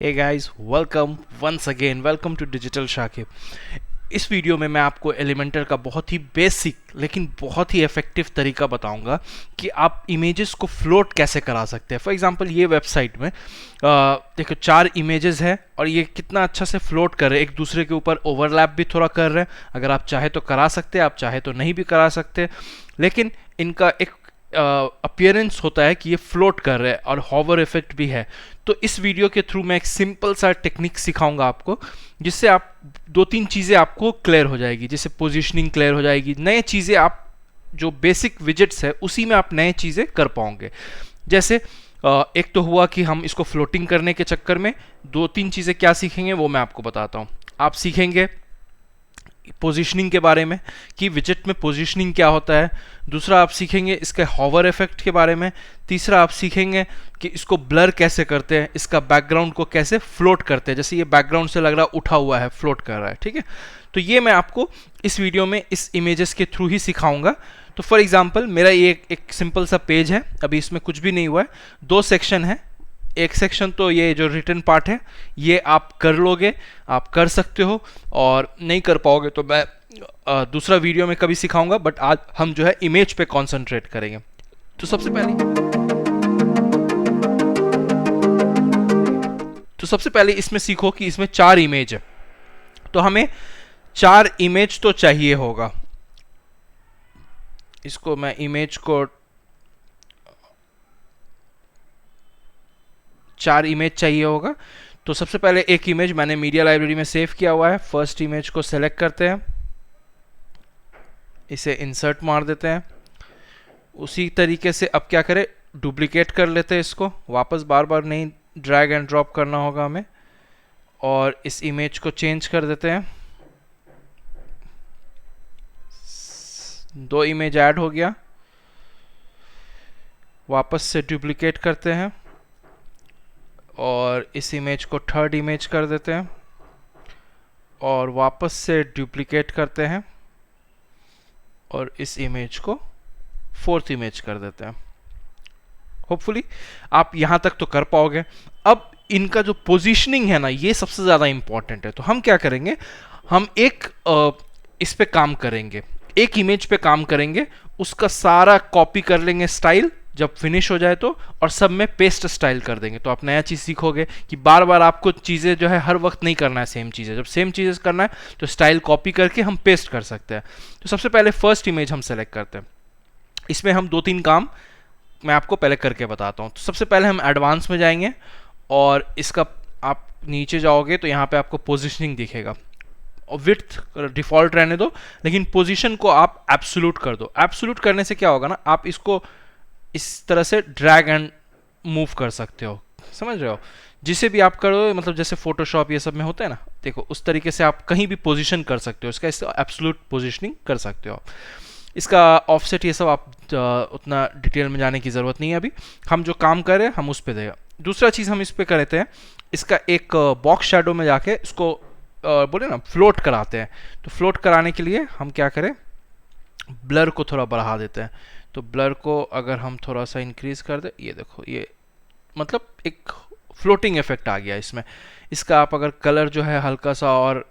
Hey guys, welcome once again. Welcome to Digital Shakib. इस video में मैं आपको एलिमेंटर का बहुत ही बेसिक लेकिन बहुत ही इफेक्टिव तरीका बताऊंगा कि आप इमेजेस को फ्लोट कैसे करा सकते हैं। फॉर एग्जांपल ये वेबसाइट में देखो 4 इमेजेस है और ये कितना अच्छा से फ्लोट कर रहे हैं, एक दूसरे के ऊपर ओवरलैप भी थोड़ा कर रहे हैं। अगर आप चाहे तो करा सकते हैं, आप चाहे तो नहीं भी करा सकते, लेकिन इनका एक अपीयरेंस होता है कि ये फ्लोट कर रहे हैं और हॉवर इफेक्ट भी है। तो इस वीडियो के थ्रू मैं एक सिंपल सा टेक्निक सिखाऊंगा आपको, जिससे आप 2-3 चीज़ें आपको क्लियर हो जाएगी। जैसे पोजीशनिंग क्लियर हो जाएगी, नए चीज़ें आप जो बेसिक विजेट्स है उसी में आप नए चीज़ें कर पाओगे। जैसे एक तो हुआ कि हम इसको फ्लोटिंग करने के चक्कर में 2-3 चीज़ें क्या सीखेंगे वो मैं आपको बताता हूँ। आप सीखेंगे पोजीशनिंग के बारे में कि विजेट में पोजीशनिंग क्या होता है। दूसरा आप सीखेंगे इसके हॉवर इफेक्ट के बारे में। तीसरा आप सीखेंगे कि इसको ब्लर कैसे करते हैं, इसका बैकग्राउंड को कैसे फ्लोट करते हैं। जैसे ये बैकग्राउंड से लग रहा उठा हुआ है, फ्लोट कर रहा है, ठीक है। तो ये मैं आपको इस वीडियो में इस इमेजेस के थ्रू ही सिखाऊंगा। तो फॉर एग्जाम्पल मेरा ये एक सिंपल सा पेज है, अभी इसमें कुछ भी नहीं हुआ है। 2 सेक्शन है। एक सेक्शन तो ये जो रिटन पार्ट है ये आप कर लोगे, आप कर सकते हो, और नहीं कर पाओगे तो मैं दूसरा वीडियो में कभी सिखाऊंगा। बट आज हम जो है इमेज पे कंसंट्रेट करेंगे। तो सबसे पहले इसमें सीखो कि इसमें 4 इमेज है, तो हमें 4 इमेज तो चाहिए होगा। इसको मैं इमेज को 4 इमेज चाहिए होगा। तो सबसे पहले एक इमेज मैंने मीडिया लाइब्रेरी में सेव किया हुआ है। फर्स्ट इमेज को सेलेक्ट करते हैं, इसे इंसर्ट मार देते हैं। उसी तरीके से अब क्या करें, डुप्लीकेट कर लेते हैं इसको। वापस बार बार नहीं ड्रैग एंड ड्रॉप करना होगा हमें, और इस इमेज को चेंज कर देते हैं। 2 इमेज ऐड हो गया। वापस से डुप्लीकेट करते हैं और इस इमेज को 3rd इमेज कर देते हैं, और वापस से डुप्लीकेट करते हैं और इस इमेज को 4th इमेज कर देते हैं। होपफुली आप यहां तक तो कर पाओगे। अब इनका जो पोजीशनिंग है ना, ये सबसे ज़्यादा इंपॉर्टेंट है। तो हम क्या करेंगे, हम इस पे काम करेंगे, एक इमेज पे काम करेंगे, उसका सारा कॉपी कर लेंगे स्टाइल जब फिनिश हो जाए तो, और सब में पेस्ट स्टाइल कर देंगे। तो आप नया चीज़ सीखोगे कि बार बार आपको चीज़ें जो है हर वक्त नहीं करना है सेम चीज़ें। जब सेम चीज़ें करना है तो स्टाइल कॉपी करके हम पेस्ट कर सकते हैं। तो सबसे पहले फर्स्ट इमेज हम सेलेक्ट करते हैं। इसमें हम 2-3 काम मैं आपको पहले करके बताता हूँ। तो सबसे पहले हम एडवांस में जाएंगे, और इसका आप नीचे जाओगे तो यहाँ पे आपको पोजिशनिंग दिखेगा। और विड्थ डिफ़ॉल्ट रहने दो, लेकिन पोजीशन को आप एब्सोल्यूट कर दो। एब्सोल्यूट करने से क्या होगा ना, आप इसको इस तरह से ड्रैग एंड मूव कर सकते हो, समझ रहे हो। जिसे भी आप करो, मतलब जैसे फोटोशॉप ये सब में होता है ना, देखो उस तरीके से आप कहीं भी पोजीशन कर सकते हो इसका एब्सोल्यूट पोजीशनिंग कर सकते हो। इसका ऑफसेट ये सब आप उतना डिटेल में जाने की ज़रूरत नहीं है। अभी हम जो काम कर रहे हैं हम उस पर देगा। दूसरा चीज़ हम इस पर करते हैं, इसका एक बॉक्स शैडो में जाके इसको बोले ना फ्लोट कराते हैं। तो फ्लोट कराने के लिए हम क्या करें, ब्लर को थोड़ा बढ़ा देते हैं। तो ब्लर को अगर हम थोड़ा सा इंक्रीज कर दें, ये देखो, ये मतलब एक फ्लोटिंग इफेक्ट आ गया इसमें। इसका आप अगर कलर जो है हल्का सा और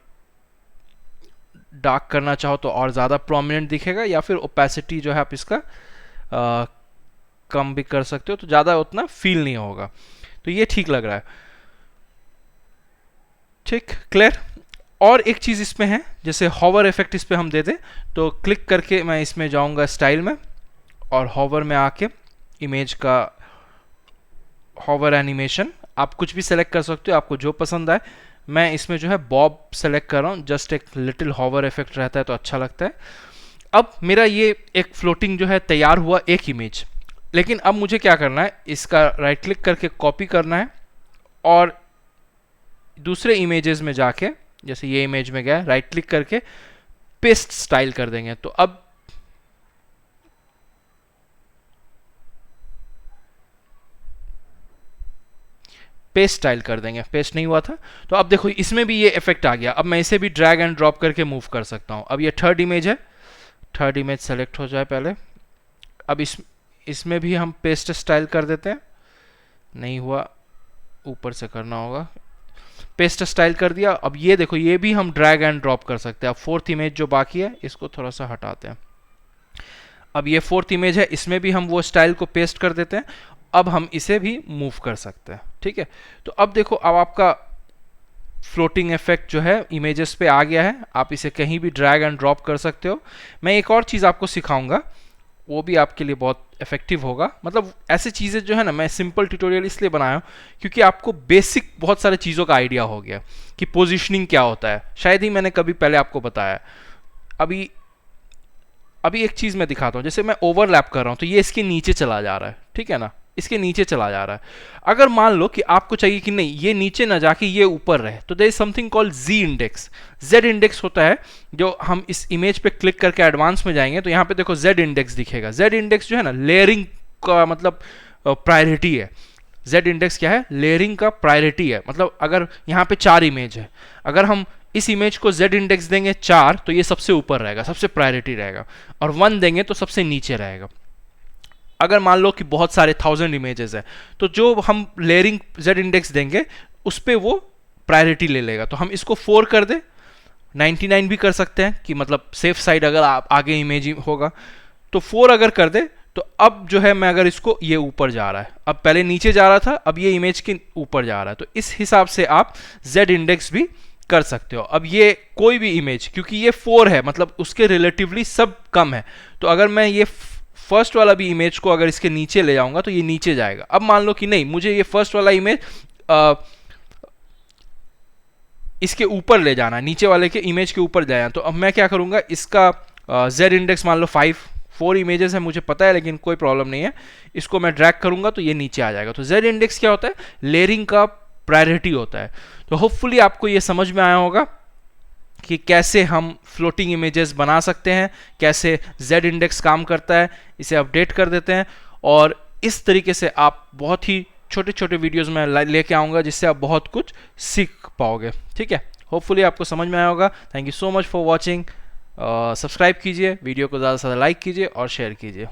डार्क करना चाहो तो और ज़्यादा प्रोमिनेंट दिखेगा, या फिर ओपेसिटी जो है आप इसका कम भी कर सकते हो, तो ज़्यादा उतना फील नहीं होगा। तो ये ठीक लग रहा है, ठीक, क्लियर। और एक चीज़ इसमें है, जैसे हॉवर इफेक्ट इस पर हम दे दें, तो क्लिक करके मैं इसमें जाऊंगा स्टाइल में, और हॉवर में आके इमेज का हॉवर एनिमेशन आप कुछ भी सेलेक्ट कर सकते हो, आपको जो पसंद आए। मैं इसमें जो है बॉब सेलेक्ट कर रहा हूँ, जस्ट एक लिटिल हॉवर इफेक्ट रहता है तो अच्छा लगता है। अब मेरा ये एक फ्लोटिंग जो है तैयार हुआ, एक इमेज। लेकिन अब मुझे क्या करना है, इसका राइट क्लिक करके कॉपी करना है, और दूसरे इमेजेस में जाके, जैसे ये इमेज में गया, राइट क्लिक करके पेस्ट स्टाइल कर देंगे। तो अब पेस्ट स्टाइल कर देंगे, पेस्ट नहीं हुआ था। तो अब देखो इसमें भी ये इफेक्ट आ गया। अब मैं इसे भी ड्रैग एंड ड्रॉप करके मूव कर सकता हूँ। अब ये 3rd इमेज है, 3rd इमेज सेलेक्ट हो जाए पहले। अब इसमें भी हम पेस्ट स्टाइल कर देते हैं। नहीं हुआ, ऊपर से करना होगा, पेस्ट स्टाइल कर दिया। अब ये देखो, ये भी हम ड्रैग एंड ड्रॉप कर सकते हैं। अब फोर्थ इमेज जो बाकी है इसको थोड़ा सा हटाते हैं। अब ये फोर्थ इमेज है, इसमें भी हम वो स्टाइल को पेस्ट कर देते हैं। अब हम इसे भी मूव कर सकते हैं, ठीक है। तो अब देखो, अब आपका फ्लोटिंग इफेक्ट जो है इमेजेस पे आ गया है। आप इसे कहीं भी ड्रैग एंड ड्रॉप कर सकते हो। मैं एक और चीज़ आपको सिखाऊंगा, वो भी आपके लिए बहुत इफेक्टिव होगा। मतलब ऐसी चीज़ें जो है ना, मैं सिंपल ट्यूटोरियल इसलिए बनाया हूँ क्योंकि आपको बेसिक बहुत सारे चीज़ों का आइडिया हो गया कि पोजीशनिंग क्या होता है। शायद ही मैंने कभी पहले आपको बताया। अभी अभी एक चीज़ मैं दिखाता हूँ। जैसे मैं ओवरलैप कर रहा हूँ तो ये इसके नीचे चला जा रहा है, ठीक है ना, इसके नीचे चला जा रहा है। अगर मान लो कि आपको चाहिए कि नहीं ये नीचे ना जाके ये ऊपर रहे, तो there is something called G index. Z index होता है, जो हम इस इमेज पे क्लिक करके एडवांस में जाएंगे तो यहाँ पे देखो जेड इंडेक्स दिखेगा। जेड इंडेक्स जो है ना, लेयरिंग का मतलब प्रायोरिटी है। जेड इंडेक्स क्या है? लेयरिंग का प्रायोरिटी है। मतलब अगर यहाँ पे 4 इमेज है, अगर हम इस इमेज को जेड इंडेक्स देंगे 4 तो ये सबसे ऊपर रहेगा, सबसे प्रायोरिटी रहेगा, और 1 देंगे तो सबसे नीचे रहेगा। अगर मान लो कि बहुत सारे 1000 इमेजेस है तो जो हम लेयरिंग जेड इंडेक्स देंगे उस पर वो प्रायोरिटी ले लेगा। तो हम इसको 4 कर दे, 99 भी कर सकते हैं कि मतलब सेफ साइड अगर आप आगे इमेज होगा तो 4 अगर कर दे तो अब जो है मैं अगर इसको, ये ऊपर जा रहा है, अब पहले नीचे जा रहा था, अब ये इमेज के ऊपर जा रहा है। तो इस हिसाब से आप जेड इंडेक्स भी कर सकते हो। अब ये कोई भी इमेज, क्योंकि ये 4 है मतलब उसके रिलेटिवली सब कम है, तो अगर मैं ये फर्स्ट वाला भी इमेज को अगर इसके नीचे ले जाऊंगा तो ये नीचे जाएगा। अब मान लो कि नहीं, मुझे ये फर्स्ट वाला इमेज इसके ऊपर ले जाना, नीचे वाले के इमेज के ऊपर ले जाना। तो अब मैं क्या करूंगा, इसका जेड इंडेक्स मान लो 4 इमेजेस है, मुझे पता है, लेकिन कोई प्रॉब्लम नहीं है। इसको मैं ड्रैग करूंगा तो ये नीचे आ जाएगा। तो जेड इंडेक्स क्या होता है? लेयरिंग का प्रायोरिटी होता है। तो होपफुली आपको ये समझ में आया होगा कि कैसे हम फ्लोटिंग इमेजेस बना सकते हैं, कैसे जेड इंडेक्स काम करता है। इसे अपडेट कर देते हैं और इस तरीके से आप बहुत ही छोटे छोटे वीडियोस में लेके आऊँगा जिससे आप बहुत कुछ सीख पाओगे, ठीक है। होपफुली आपको समझ में आया होगा। Thank you so much for watching. Subscribe कीजिए, वीडियो को ज़्यादा से ज़्यादा लाइक कीजिए और शेयर कीजिए।